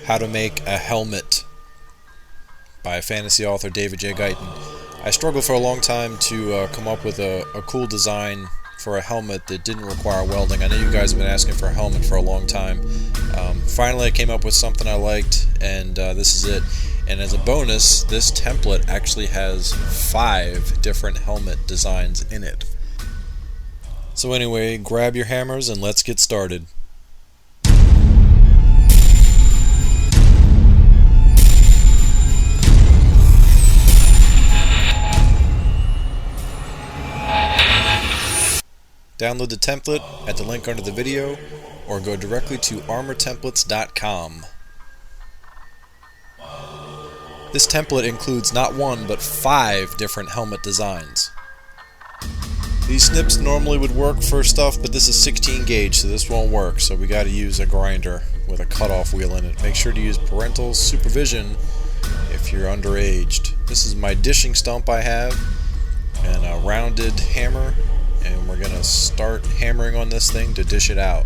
How to Make a Helmet by fantasy author David J. Guyton. I struggled for a long time to come up with a cool design for a helmet that didn't require welding. I know you guys have been asking for a helmet for a long time. Finally I came up with something I liked, and this is it. And as a bonus, this template actually has 5 different helmet designs in it. So anyway, grab your hammers and let's get started. Download the template at the link under the video, or go directly to armortemplates.com. This template includes not 1 but 5 different helmet designs. These snips normally would work for stuff, but this is 16 gauge, so this won't work, so we got to use a grinder with a cutoff wheel in it. Make sure to use parental supervision if you're underaged. This is my dishing stump I have, and a rounded hammer, and we're going to start hammering on this thing to dish it out.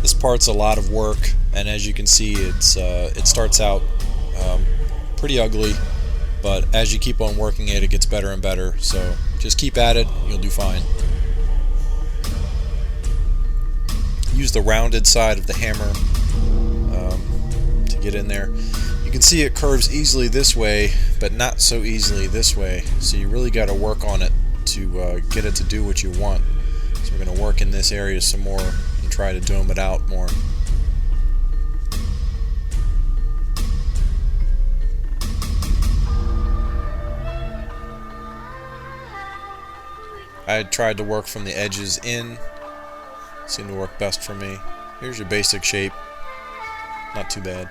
This part's a lot of work, and as you can see, it starts out pretty ugly, but as you keep on working it gets better and better, so just keep at it, you'll do fine. Use the rounded side of the hammer to get in there. You can see it curves easily this way, but not so easily this way, so you really got to work on it to get it to do what you want. So we're going to work in this area some more and try to dome it out more. I tried to work from the edges in. Seemed to work best for me. Here's your basic shape. Not too bad.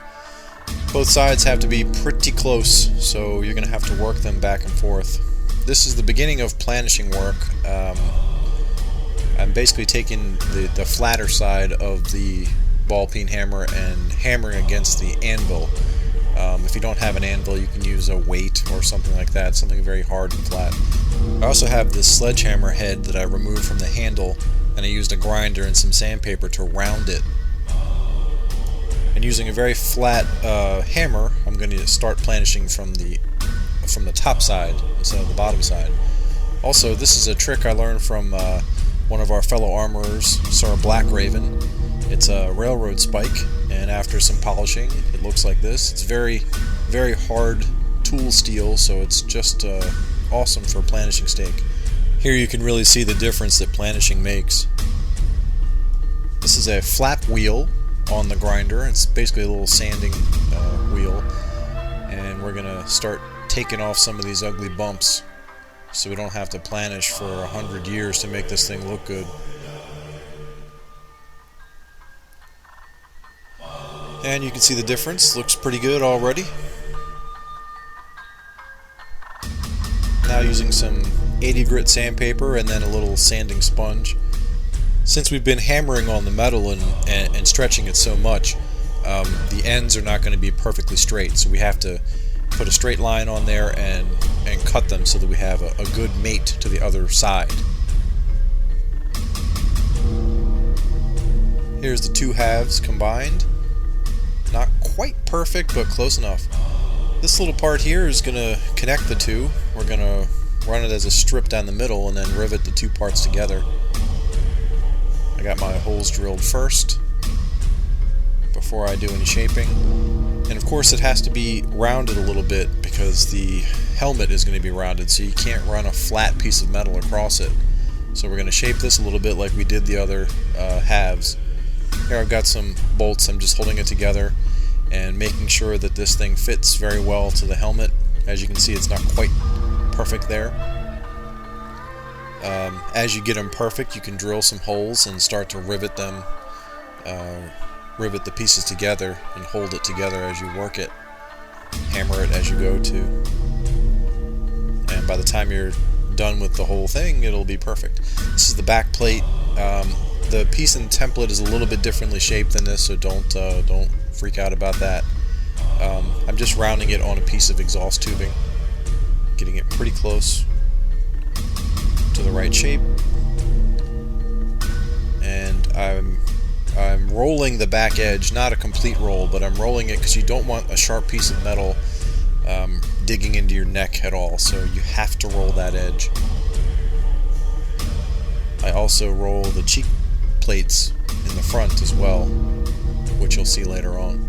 Both sides have to be pretty close, so you're going to have to work them back and forth. This is the beginning of planishing work. I'm basically taking the flatter side of the ball peen hammer and hammering against the anvil. If you don't have an anvil, you can use a weight or something like that, something very hard and flat. I also have this sledgehammer head that I removed from the handle, and I used a grinder and some sandpaper to round it. And using a very flat hammer, I'm going to start planishing from the top side instead of the bottom side. Also, this is a trick I learned from one of our fellow armorers, Sir Black Raven. It's a railroad spike, and after some polishing, it looks like this. It's very, very hard tool steel, so it's just awesome for planishing stake. Here you can really see the difference that planishing makes. This is a flap wheel on the grinder. It's basically a little sanding wheel, and we're gonna start taking off some of these ugly bumps so we don't have to planish for 100 years to make this thing look good. And you can see the difference. Looks pretty good already. Now using some 80 grit sandpaper and then a little sanding sponge. Since we've been hammering on the metal and stretching it so much, the ends are not going to be perfectly straight, so we have to put a straight line on there and cut them so that we have a good mate to the other side. Here's the 2 halves combined. Not quite perfect, but close enough. This little part here is going to connect the two. We're going to run it as a strip down the middle and then rivet the 2 parts together. I got my holes drilled first before I do any shaping. And of course it has to be rounded a little bit because the helmet is going to be rounded, so you can't run a flat piece of metal across it. So we're going to shape this a little bit like we did the other halves. Here I've got some bolts. I'm just holding it together and making sure that this thing fits very well to the helmet. As you can see, it's not quite perfect there. As you get them perfect, you can drill some holes and start to rivet them, rivet the pieces together and hold it together as you work it. Hammer it as you go too. And by the time you're done with the whole thing, it'll be perfect. This is the back plate. The piece in the template is a little bit differently shaped than this, so don't freak out about that. I'm just rounding it on a piece of exhaust tubing, getting it pretty close to the right shape, and I'm rolling the back edge, not a complete roll, but I'm rolling it because you don't want a sharp piece of metal digging into your neck at all, so you have to roll that edge. I also roll the cheek plates in the front as well, which you'll see later on.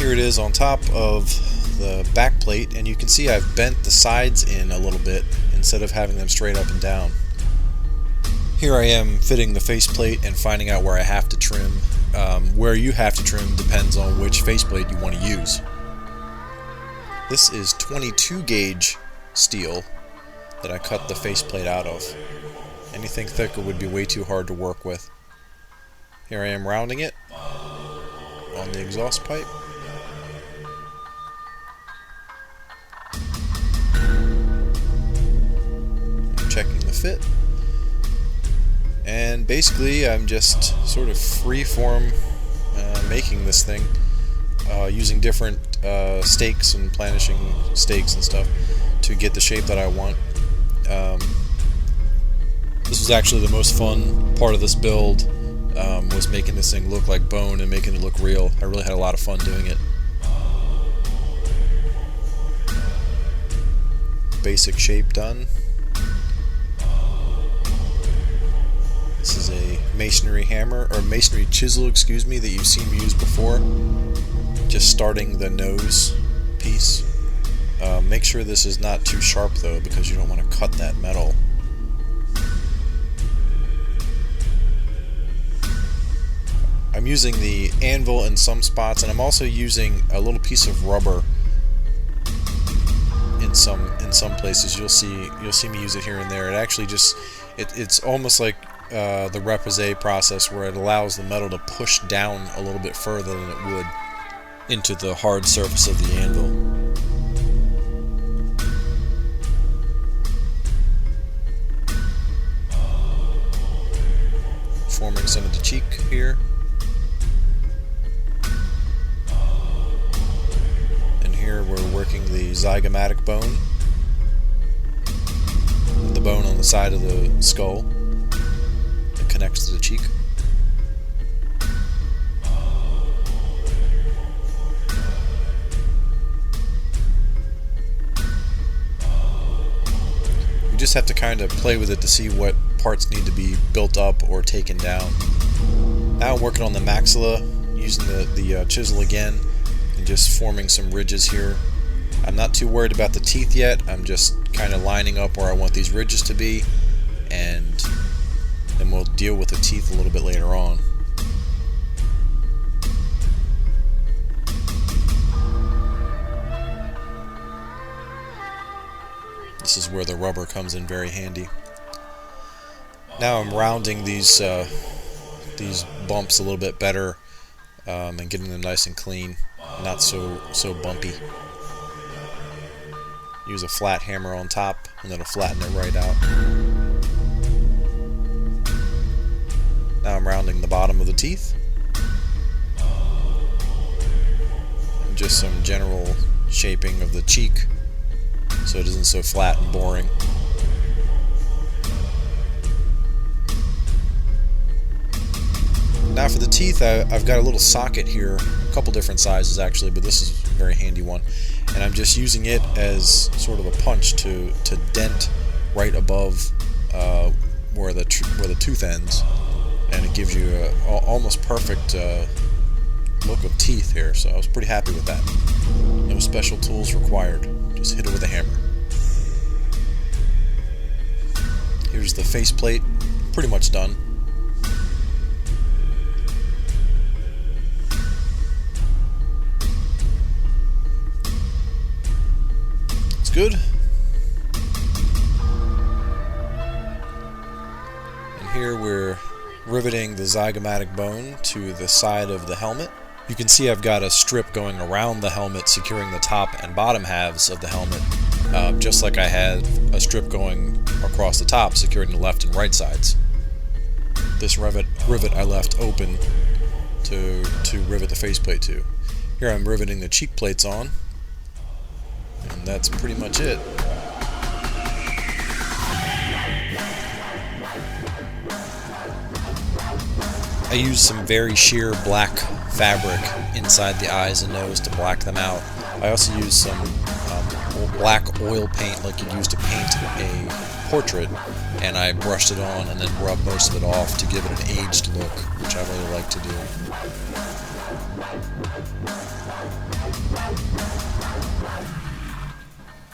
Here it is on top of the back plate, and you can see I've bent the sides in a little bit instead of having them straight up and down. Here I am fitting the faceplate and finding out where I have to trim. Where you have to trim depends on which faceplate you want to use. This is 22 gauge steel that I cut the faceplate out of. Anything thicker would be way too hard to work with. Here I am rounding it on the exhaust pipe. I'm checking the fit. And basically I'm just sort of free-form making this thing using different stakes and planishing stakes and stuff to get the shape that I want. This was actually the most fun part of this build, was making this thing look like bone and making it look real. I really had a lot of fun doing it. Basic shape done. This is a masonry hammer, or masonry chisel, excuse me, that you've seen me use before. Just starting the nose piece. Make sure this is not too sharp though, because you don't want to cut that metal. I'm using the anvil in some spots, and I'm also using a little piece of rubber in some places. You'll see me use it here and there. It actually just it's almost like the repoussé process, where it allows the metal to push down a little bit further than it would into the hard surface of the anvil. Forming some of the cheek here. And here we're working the zygomatic bone, the bone on the side of the skull that connects to the cheek. You just have to kind of play with it to see what parts need to be built up or taken down. Now I'm working on the maxilla, using the chisel again, and just forming some ridges here. I'm not too worried about the teeth yet. I'm just kind of lining up where I want these ridges to be, and then we'll deal with the teeth a little bit later on. This is where the rubber comes in very handy. Now I'm rounding these bumps a little bit better, and getting them nice and clean, not so bumpy. Use a flat hammer on top, and then I'll flatten it right out. Now I'm rounding the bottom of the teeth, and just some general shaping of the cheek, so it isn't so flat and boring. Now for the teeth, I've got a little socket here, a couple different sizes actually, but this is a very handy one. And I'm just using it as sort of a punch to dent right above where the tooth ends, and it gives you a almost perfect look of teeth here. So I was pretty happy with that. No special tools required. Just hit it with a hammer. Here's the faceplate, pretty much done. Good. And here we're riveting the zygomatic bone to the side of the helmet. You can see I've got a strip going around the helmet, securing the top and bottom halves of the helmet, just like I had a strip going across the top, securing the left and right sides. This rivet I left open to rivet the faceplate to. Here I'm riveting the cheek plates on, and that's pretty much it. used some very sheer black fabric inside the eyes and nose to black them out. I also used some black oil paint like you'd use to paint a portrait, and I brushed it on and then rubbed most of it off to give it an aged look, which I really like to do.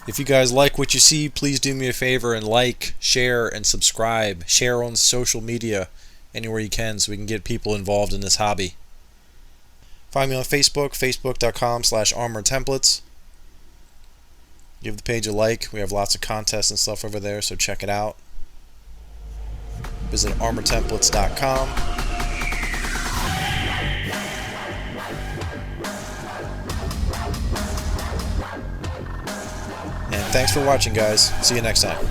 If you guys like what you see, please do me a favor and like, share, and subscribe. Share on social media anywhere you can so we can get people involved in this hobby. Find me on Facebook, facebook.com/armortemplates. Give the page a like. We have lots of contests and stuff over there, so check it out. Visit armortemplates.com. And thanks for watching, guys. See you next time.